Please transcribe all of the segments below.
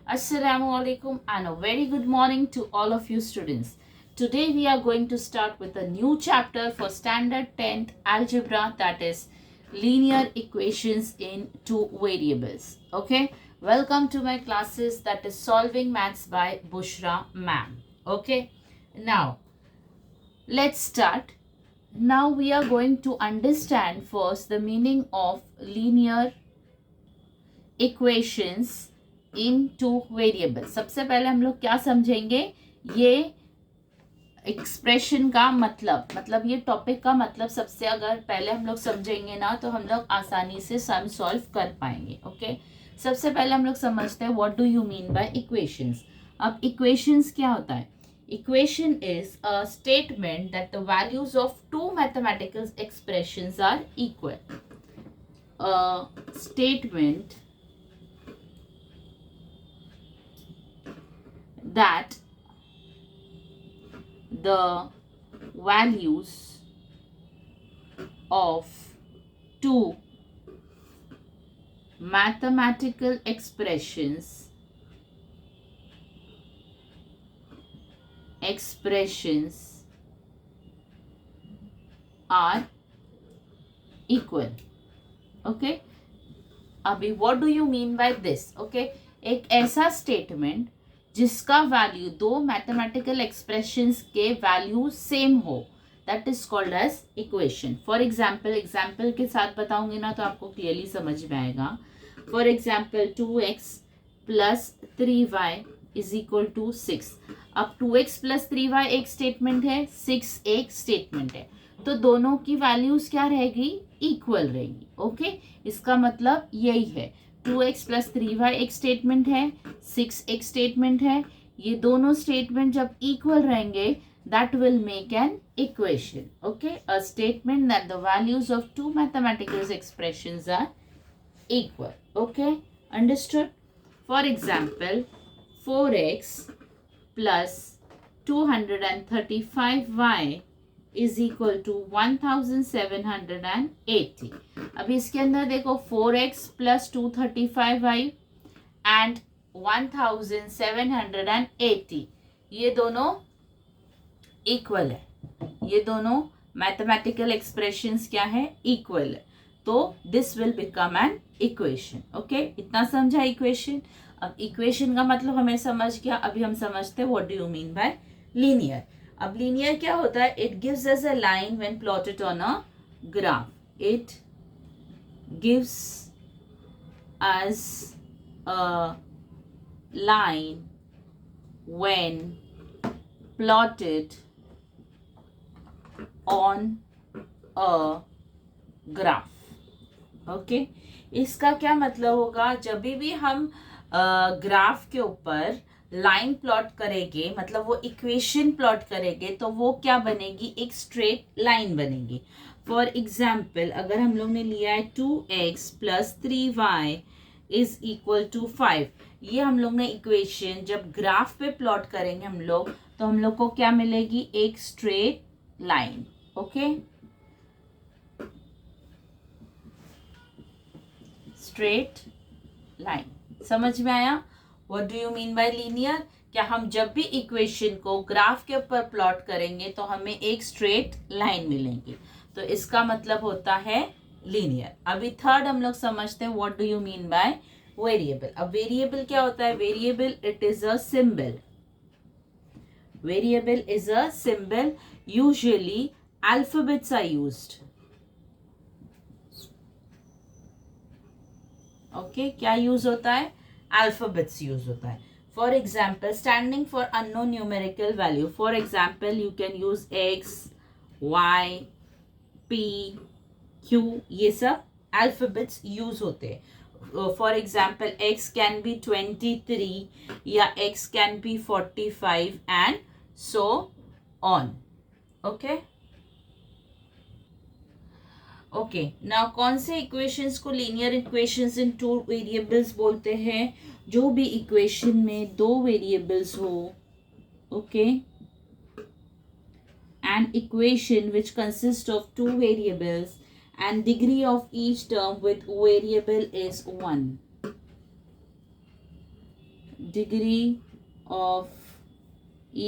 Assalamu alaikum and a very good morning to all of you students. Today we are going to start with a new chapter for standard 10th algebra, that is linear equations in two variables. Okay, welcome to my classes, that is solving maths by Bushra ma'am. Okay, now let's start. Now we are going to understand first the meaning of linear equations in two variable. सबसे पहले हम लोग क्या समझेंगे, ये expression का मतलब ये टॉपिक का मतलब सबसे अगर पहले हम लोग समझेंगे ना तो हम लोग आसानी से सम सॉल्व कर पाएंगे. ओके, सबसे पहले हम लोग समझते हैं what do you mean by equations. अब इक्वेशंस क्या होता है? Equation is a statement that the values of two mathematical expressions are equal. A statement that the values of two mathematical expressions are equal. Okay, अभी what do you mean by this? Okay, एक ऐसा statement जिसका value दो mathematical expressions के value same हो, that is called as equation. For example के साथ बताऊंगी ना तो आपको क्लियरली समझ में आएगा. For example 2x plus 3y is equal to 6. अब 2x प्लस 3y एक स्टेटमेंट है, 6 एक स्टेटमेंट है, तो दोनों की वैल्यूज क्या रहेगी? इक्वल रहेगी. ओके, इसका मतलब यही है. 2x प्लस 3y एक स्टेटमेंट है, 6 एक स्टेटमेंट है. ये दोनों स्टेटमेंट जब इक्वल रहेंगे that will make an equation. Okay, a statement that the values of two mathematical expressions are equal. Okay, understood. For example 4x plus 235y is equal to 1780. अभी इसके अंदर देखो 4x प्लस 235y एंड 1780, ये दोनों equal है. ये दोनों mathematical expressions क्या है? इक्वल है. तो this will become an equation. Okay, इतना समझा इक्वेशन. अब इक्वेशन का मतलब हमें समझ गया. अभी हम समझते हैं what do you mean bye linear. अब लीनियर क्या होता है? It gives us a line when plotted on a graph. It gives us a line when plotted on a graph. Okay, इसका क्या मतलब होगा? जब भी हम ग्राफ के ऊपर लाइन प्लॉट करेंगे, मतलब वो इक्वेशन प्लॉट करेंगे, तो वो क्या बनेगी? एक स्ट्रेट लाइन बनेगी. फॉर एग्जाम्पल अगर हम लोग ने लिया है 2x plus 3y is equal to 5, ये हम लोग ने इक्वेशन जब ग्राफ पे प्लॉट करेंगे हम लोग, तो हम लोग को क्या मिलेगी? एक straight line. Okay, straight line. समझ में आया? What do you mean bye linear? क्या हम जब भी इक्वेशन को ग्राफ के ऊपर प्लॉट करेंगे तो हमें एक स्ट्रेट लाइन मिलेगी, तो इसका मतलब होता है लीनियर. अभी थर्ड हम लोग समझते हैं what do you mean by variable. अब वेरिएबल क्या होता है? Variable it is a symbol. Variable is a symbol. Usually alphabets are used. Okay, क्या यूज होता है? अल्फाबेट्स यूज होता है. For example standing for unknown numerical value. For example you can use x, y, p, q. ये सब alphabets use होते हैं. For example x can be 23 या x can be 45 and so on. Okay okay, now कौन से equations को linear equations इन two variables बोलते हैं? जो भी इक्वेशन में दो वेरिएबल्स हो. Okay, an equation which consist of two variables and degree of each term with variable is 1. degree of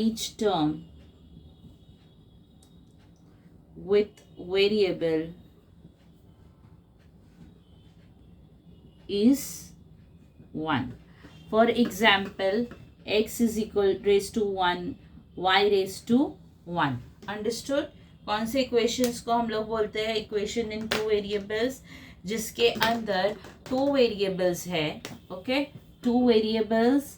each term with variable is 1. For example, x is equal raised to 1, y raised to 1. Understood? कौन से equations को हम लोग बोलते हैं equation in two variables, जिसके अंदर to variables है. Okay, two variables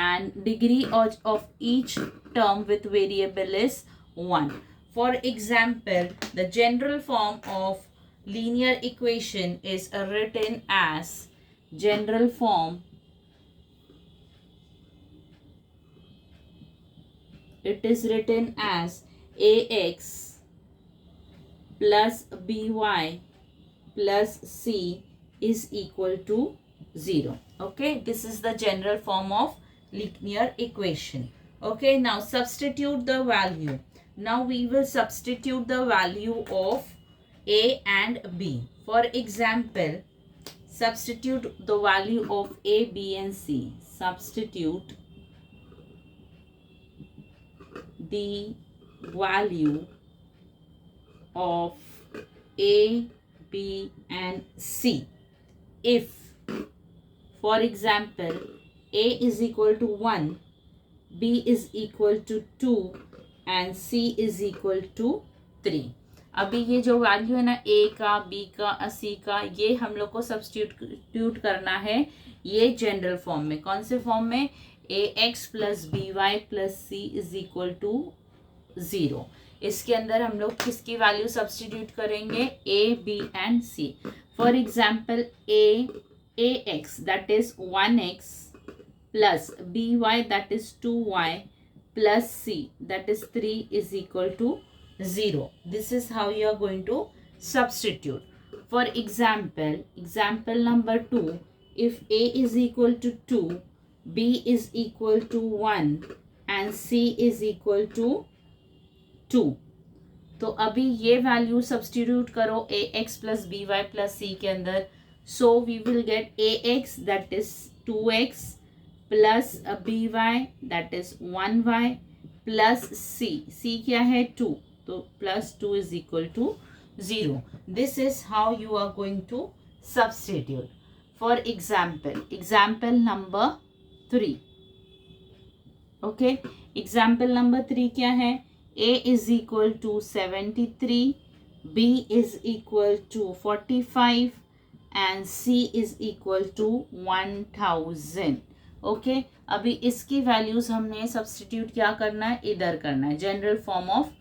and degree of each term with variable is 1. For example, the general form of linear equation is written as general form. It is written as ax plus by plus c is equal to 0. Okay, this is the general form of linear equation. Okay, now substitute the value. Now we will substitute the value of a and b. For example, substitute the value of a, b and c. Substitute the value of a, b and c. If, for example, a is equal to 1, b is equal to 2 and c is equal to 3. अभी ये जो value है ना a का, b का, c का, ये हम लोग को सब्स्टिट्यूट करना है ये जनरल फॉर्म में. कौन से फॉर्म में? ax plus by plus c is equal to 0. इसके अंदर हम लोग किसकी वैल्यू सब्स्टिट्यूट करेंगे? a, b and c. For example ax that is 1x plus by that is 2y plus c that is 3 is equal to 0. This is how you are going to substitute. For example number 2, if a is equal to 2, b is equal to 1 and c is equal to 2. तो अभी ये value substitute करो ax plus by plus c के अंदर. So we will get ax that is 2x plus by that is 1y plus c क्या है? 2. तो plus 2 is equal to 0. This is how you are going to substitute. For example number 3. Okay, example number 3 क्या है? a is equal to 73, b is equal to 45 and c is equal to 1000. Okay, अभी इसकी values हमने substitute क्या करना है? इधर करना है. General form of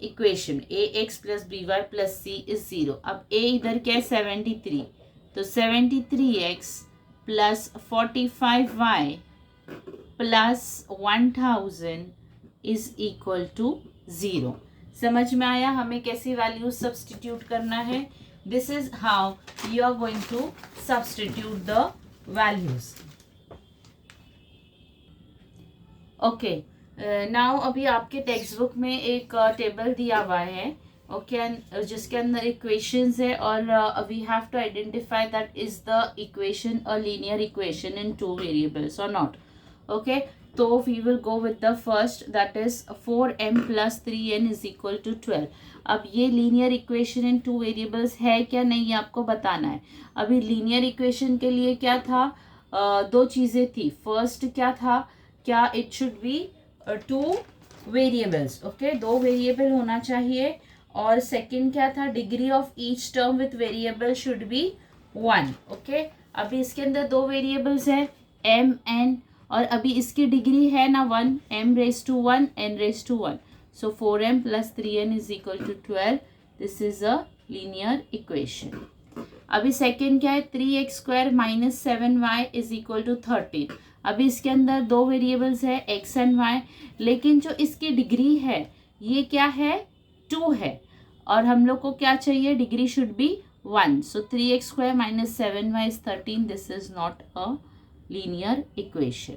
equation ax plus by plus c is 0. अब a इधर क्या है? 73. तो 73x plus 45y plus 1000 is equal to 0. समझ में आया हमें कैसी वैल्यूज सब्स्टिट्यूट करना है? This is how you are going to substitute the values. Okay, now अभी आपके टेक्स्ट बुक में एक टेबल दिया हुआ है. ओके, जिसके अंदर इक्वेशंस है और we have to identify that is the equation a linear equation in two variables और नॉट. ओके, तो we will go with the first that is 4m plus 3n is equal to 12. अब ये linear equation in two variables है क्या नहीं, ये आपको बताना है. अभी लीनियर इक्वेशन के लिए क्या था? दो चीज़ें थी. फर्स्ट क्या था? क्या it should be two variables. Okay, 2 variable होना चाहिए. और सेकंड क्या था? Degree of each term with variable should be 1. Okay, अभी इसके अंदर 2 वेरिएबल्स है m n और अभी इसकी डिग्री है ना 1, m raise to 1 n raise to 1. So 4m plus 3n is equal to 12. This is a linear equation. अभी सेकंड क्या है? 3x square minus 7y is equal to 13. अभी इसके अंदर 2 वेरिएबल्स है x एंड y, लेकिन जो इसकी डिग्री है ये क्या है? 2 है और हम लोग को क्या चाहिए? Degree should be 1. So 3x square minus 7y is 13. This is not a linear equation.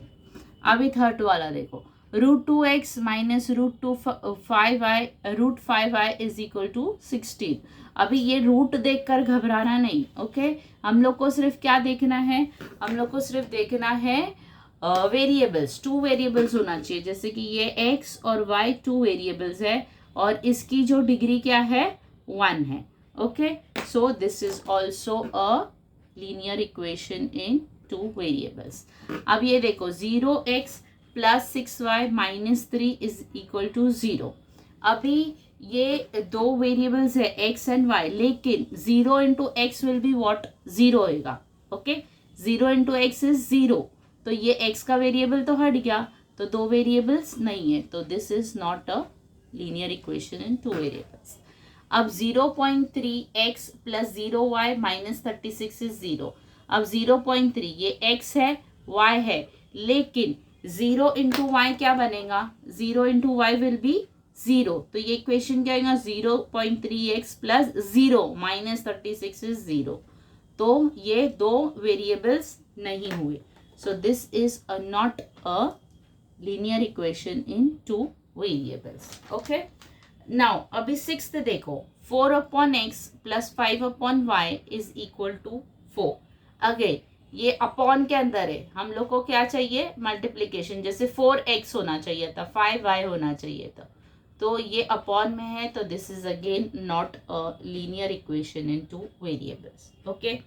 अभी थर्ड वाला देखो, √2x minus √5y is equal to 16. अभी ये रूट देखकर घबराना नहीं. ओके, हम लोग को सिर्फ क्या देखना है? हम लोग को सिर्फ देखना है वेरिएबल्स, 2 वेरिएबल्स होना चाहिए, जैसे कि ये x और y 2 वेरिएबल्स है और इसकी जो डिग्री क्या है 1 है. Okay, so this is also a linear equation in 2 variables. अब ये देखो 0x plus 6y minus 3 is equal to 0. अभी ये 2 वेरिएबल्स है x एंड y, लेकिन 0 into x will be what, 0 होएगा. ओके, 0 इंटू एक्स इज 0, तो ये x का वेरिएबल तो हट गया, तो 2 वेरिएबल्स नहीं है, तो this is not a linear equation in 2 variables. अब 0.3x plus 0y minus 36 is 0. अब 0.3 ये x है y है, लेकिन 0 इंटू वाई क्या बनेगा, 0 इंटू वाई विल बी 0, तो ये इक्वेशन क्या आएगा 0.3x प्लस 0 माइनस 36 इज 0. तो ये 2 वेरिएबल्स नहीं हुए, so this is not a linear equation in 2 variables. Okay, now अभी 6th देखो, 4/x plus 5/y is equal to 4. Again ये अपॉन के अंदर है, हम लोग को क्या चाहिए, मल्टीप्लीकेशन, जैसे 4x होना चाहिए था, 5y होना चाहिए था, तो ये अपॉन में है, तो this is again not a linear equation in 2 variables. Okay,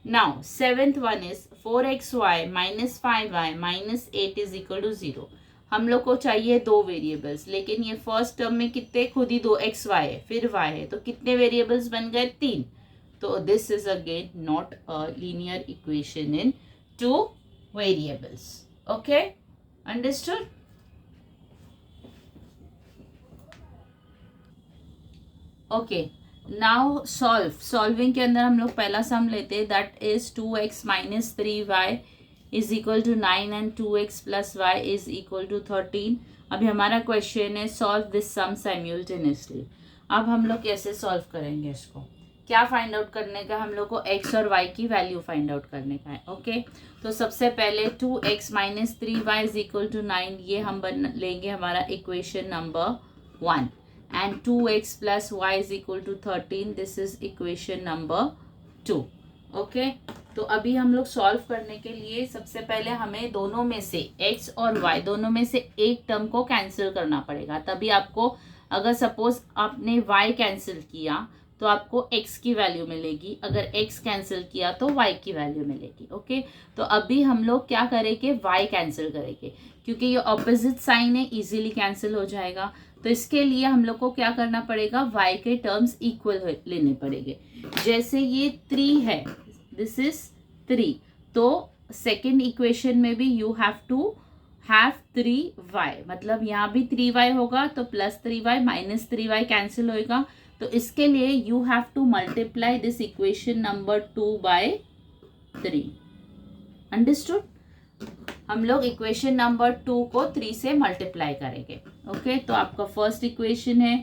now 7th one is 4xy minus 5y minus 8 is equal to 0. हम लोग को चाहिए 2 वेरिएबल्स, लेकिन ये फर्स्ट टर्म में कितने, खुद ही 2xy है, फिर y है, तो कितने वेरिएबल्स बन गए, 3. तो this is again not a linear equation in 2 variables. Okay, understood. Okay, now solving के अंदर हम लोग पहला सम लेते हैं, that is 2x minus 3y is equal to 9 and 2x plus y is equal to 13. अभी हमारा क्वेश्चन है सॉल्व दिस सम साइमल्टेनियसली. अब हम लोग कैसे सॉल्व करेंगे इसको, क्या फाइंड आउट करने का, हम लोग को x और y की वैल्यू फाइंड आउट करने का है. ओके, तो सबसे पहले 2x minus 3y is equal to 9, ये हम बन लेंगे हमारा equation number 1. and 2x plus y is equal to 13, this is equation number 2. Okay, तो अभी हम लोग सॉल्व करने के लिए सबसे पहले हमें दोनों में से x और y दोनों में से एक टर्म को कैंसिल करना पड़ेगा, तभी आपको, अगर सपोज आपने y कैंसिल किया तो आपको x की वैल्यू मिलेगी, अगर x कैंसिल किया तो y की वैल्यू मिलेगी. ओके, तो अभी हम लोग क्या करेंगे, y कैंसिल करेंगे, क्योंकि ये ऑपोजिट साइन है, इजीली कैंसिल हो जाएगा. तो इसके लिए हम लोग को क्या करना पड़ेगा, y के टर्म्स इक्वल लेने पड़ेंगे. जैसे ये 3 है, दिस इज 3, तो सेकेंड इक्वेशन में भी you have to have 3y, मतलब यहाँ भी 3y होगा, तो plus 3y minus 3y cancel होएगा. तो इसके लिए you have to multiply this equation number 2 by 3. Understood. हम लोग इक्वेशन नंबर 2 को 3 से मल्टीप्लाई करेंगे. ओके, तो आपका फर्स्ट इक्वेशन है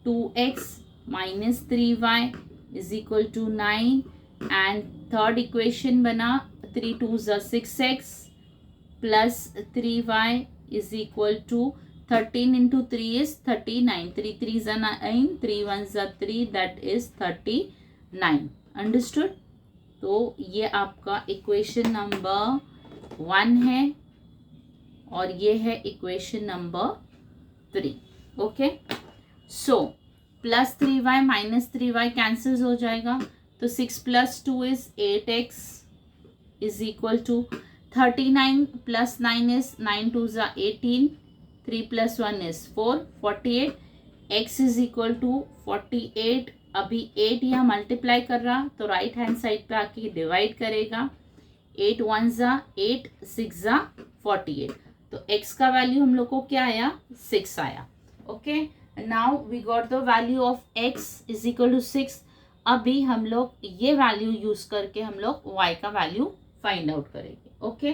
2x minus 3y is equal to 9 and third equation बना 3 2 6x plus 3y is equal to 13 into 3 is 39, 3 3 is 9, 3 1 is 3, that is 39. Understood. तो ये आपका इक्वेशन नंबर 1 है और ये है equation number 3. Okay, so plus 3y minus 3y cancel हो जाएगा, तो 6 plus 2 is 8x is equal to 39 plus 9 is 9 2 is 18, 3 plus 1 is 4, 48, x is equal to 48. अभी 8 यहाँ मल्टीप्लाई कर रहा, तो राइट हैंड साइड पे आके डिवाइड करेगा, 8 1 ज़ा 8, 6 ज़ा 48, तो x का वैल्यू हम लोग को क्या आया, 6 आया. Okay, now we got the value of x is equal to 6. अभी हम लोग ये वैल्यू यूज करके हम लोग y का वैल्यू फाइंड आउट करेंगे. ओके,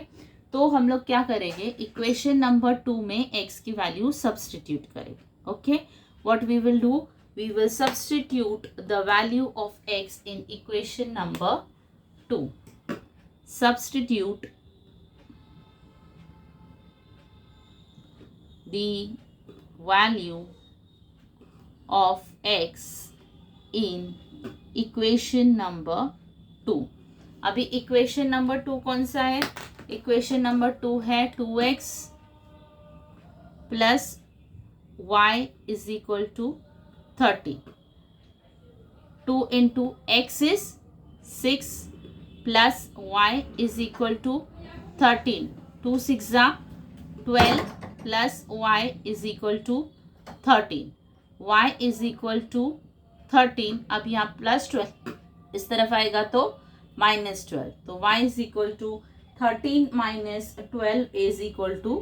तो हम लोग क्या करेंगे, इक्वेशन नंबर 2 में x की वैल्यू सब्सटीट्यूट करेंगे. Okay, what we will do, we will substitute the value of x in equation number 2. Substitute the value of x in equation number 2. अभी इक्वेशन नंबर 2 कौन सा है, इक्वेशन नंबर 2 है 2x plus y is equal to 30. 2 into x is 6 plus y is equal to 13. 2 6 are 12 plus y is equal to 13. y is equal to 13. अब यहाँ plus 12 इस तरफ आएगा तो माइनस 12. तो y is equal to 13 minus 12 is equal to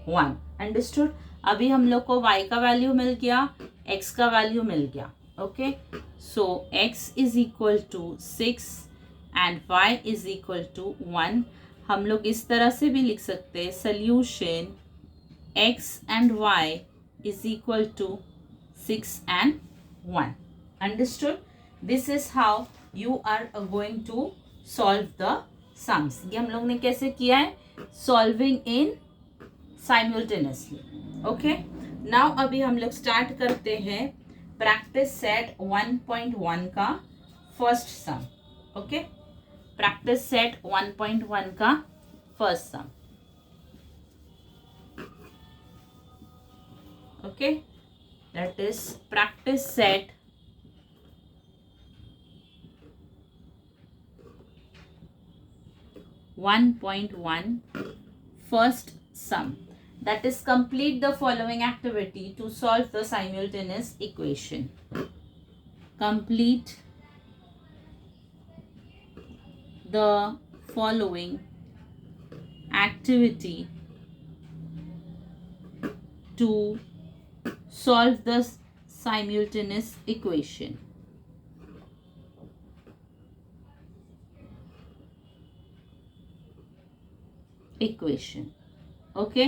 1. Understood. अभी हम लोग को y का वैल्यू मिल गया, x का वैल्यू मिल गया. Okay, so x is equal to 6 and y is equal to 1. हम लोग इस तरह से भी लिख सकते हैं solution x and y is equal to 6 and 1. Understood. This is how you are going to solve the sums. ये हम लोग ने कैसे किया है, solving in simultaneously. Okay, now अभी हम लोग स्टार्ट करते हैं प्रैक्टिस सेट 1.1 का first sum. Okay, practice set 1.1 का first sum. Okay, that is practice set 1.1 first sum. That is, complete the following activity to solve the simultaneous equation. Complete the following activity to solve the simultaneous equation. Okay,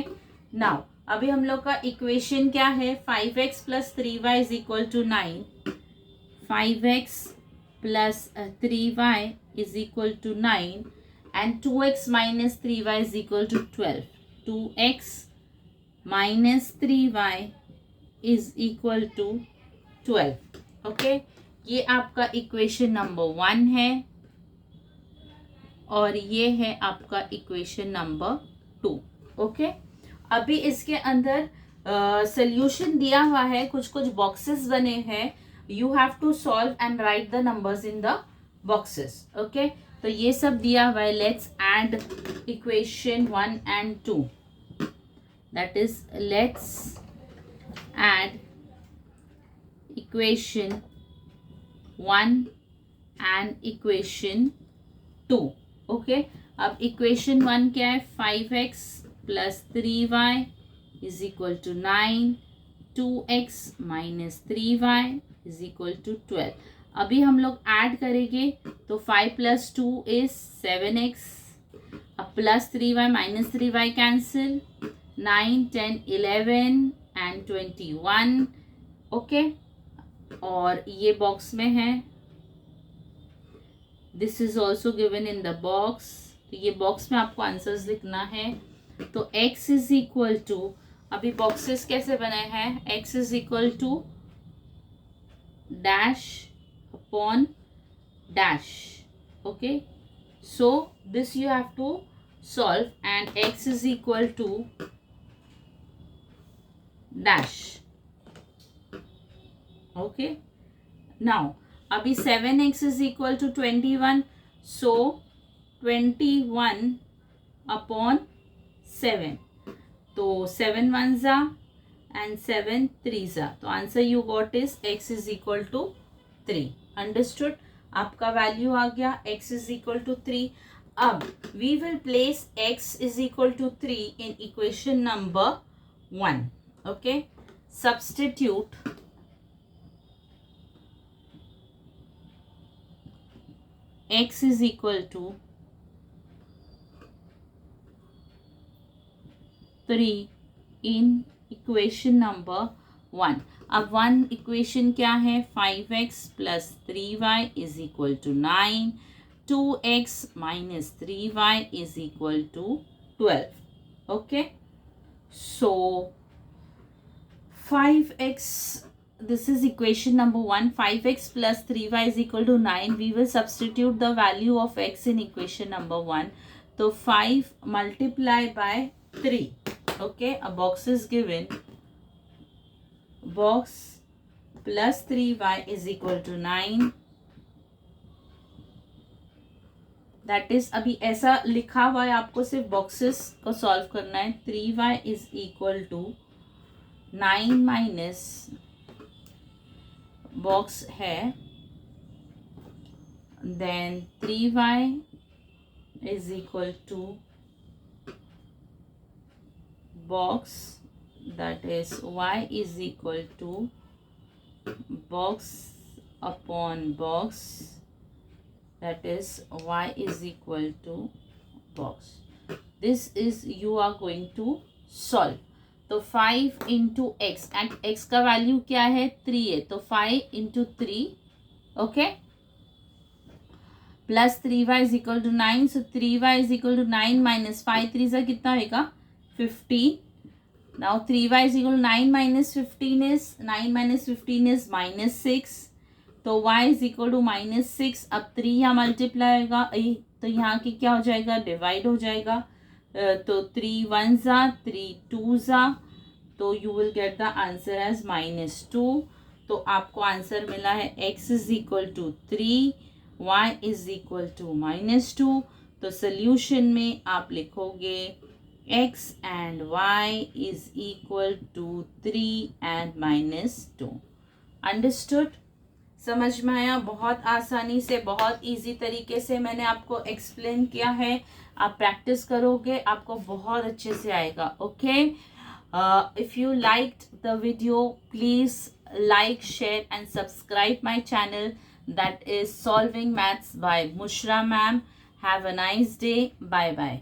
now अभी हम लोग का equation क्या है, 5x plus 3y is equal to 9. 5x plus 3y is equal to 9 and 2x minus 3y is equal to 12. 2x minus 3y is equal to 12. Okay, ये आपका equation number 1 है और ये है आपका इक्वेशन नंबर 2. ओके, अभी इसके अंदर सोल्यूशन दिया हुआ है, कुछ कुछ बॉक्सेस बने हैं. You have to solve and write the numbers in the boxes. Okay, तो ये सब दिया हुआ है. Let's add equation 1 and 2. That is, let's add equation 1 and equation 2. Okay, अब इक्वेशन 1 क्या है, 5x plus 3y is equal to 9. 2x minus 3y is equal to 12. अभी हम लोग ऐड करेंगे तो 5 प्लस 2 इज 7x. अब plus 3y minus 3y cancel. 9 10 11 and 21. Okay, और ये बॉक्स में है. This is also given in the box. तो ये बॉक्स में आपको आंसर्स लिखना है. तो x इज इक्वल टू, अभी बॉक्सेस कैसे बने हैं, x is equal to dash upon dash. Okay, so this you have to solve and x is equal to dash. Okay, now अभी 7x is equal to 21. So 21 upon 7. तो 7 1s and 7 3s. तो answer you got is x is equal to 3. Understood. आपका value आ गया x is equal to 3. अब we will place x is equal to 3 in equation number 1. Okay, substitute x is equal to 3 in equation number 1. अब 1 equation क्या है, 5x plus 3y is equal to 9. 2x minus 3y is equal to 12. Okay, so 5x, this is equation number 1. 5x plus 3y is equal to 9. We will substitute the value of x in equation number 1. तो 5 multiply by 3. Okay, a box is given. Box plus 3y is equal to 9. That is अभी ऐसा लिखा हुआ है, आपको सिर्फ boxes को solve करना है. 3y is equal to 9 minus box है, then 3y is equal to box, that is y is equal to box upon box, that is y is equal to box. This is you are going to solve. तो 5 into x and x का value क्या है 3 है, तो 5 into 3 okay plus 3y is equal to 9. so 3y is equal to 9 minus 5 3 से कितना होगा 15. now 3y is equal to 9 minus 15 is 9 minus 15 is minus 6. तो y इज इक्वल टू -6. अब 3 यहाँ मल्टीप्लाई होगा तो यहाँ की क्या हो जाएगा डिवाइड हो जाएगा. तो 3 1 ज़ा 3 2 ज़ा, तो you will get the answer as -2. तो आपको आंसर मिला है x is equal to 3, y is equal to -2. तो सोल्यूशन में आप लिखोगे x and y is equal to 3 and -2. Understood? समझ में आया? बहुत आसानी से, बहुत इजी तरीके से मैंने आपको एक्सप्लेन किया है. आप प्रैक्टिस करोगे आपको बहुत अच्छे से आएगा. Okay, if you liked the video please like, share and subscribe my channel, that is solving maths by Mushra ma'am. Have a nice day. Bye bye.